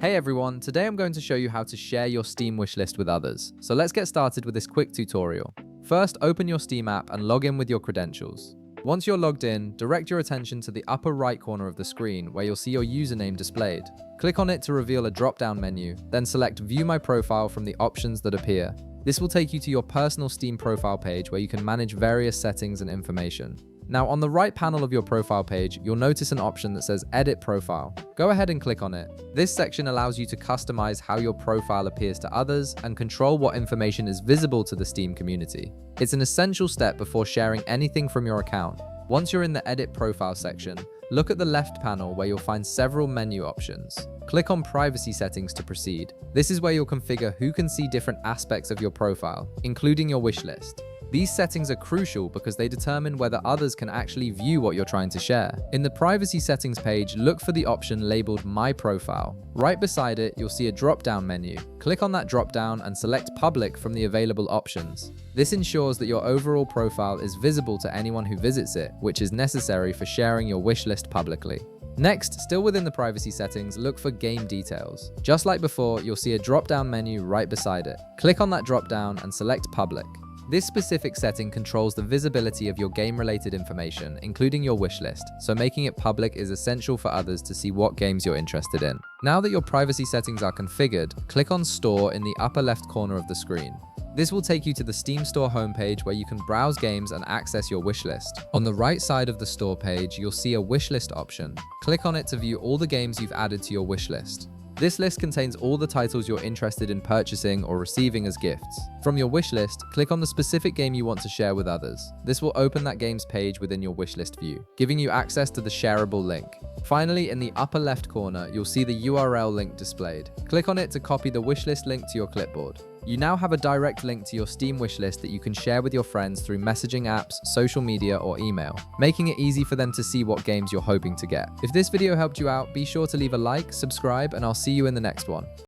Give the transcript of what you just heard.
Hey everyone, today I'm going to show you how to share your Steam wishlist with others. So let's get started with this quick tutorial. First, open your Steam app and log in with your credentials. Once you're logged in, direct your attention to the upper right corner of the screen where you'll see your username displayed. Click on it to reveal a drop-down menu, then select View My Profile from the options that appear. This will take you to your personal Steam profile page where you can manage various settings and information. Now, on the right panel of your profile page, you'll notice an option that says Edit Profile. Go ahead and click on it. This section allows you to customize how your profile appears to others and control what information is visible to the Steam community. It's an essential step before sharing anything from your account. Once you're in the Edit Profile section, look at the left panel where you'll find several menu options. Click on Privacy Settings to proceed. This is where you'll configure who can see different aspects of your profile, including your wishlist. These settings are crucial because they determine whether others can actually view what you're trying to share. In the Privacy Settings page, look for the option labeled My Profile. Right beside it, you'll see a drop-down menu. Click on that drop-down and select Public from the available options. This ensures that your overall profile is visible to anyone who visits it, which is necessary for sharing your wishlist publicly. Next, still within the privacy settings, look for game details. Just like before, you'll see a drop-down menu right beside it. Click on that drop-down and select Public. This specific setting controls the visibility of your game-related information, including your wishlist, so making it public is essential for others to see what games you're interested in. Now that your privacy settings are configured, click on Store in the upper left corner of the screen. This will take you to the Steam Store homepage where you can browse games and access your wishlist. On the right side of the store page, you'll see a wishlist option. Click on it to view all the games you've added to your wishlist. This list contains all the titles you're interested in purchasing or receiving as gifts. From your wishlist, click on the specific game you want to share with others. This will open that game's page within your wishlist view, giving you access to the shareable link. Finally, in the upper left corner, you'll see the URL link displayed. Click on it to copy the wishlist link to your clipboard. You now have a direct link to your Steam wishlist that you can share with your friends through messaging apps, social media, or email, making it easy for them to see what games you're hoping to get. If this video helped you out, be sure to leave a like, subscribe, and I'll see you in the next one.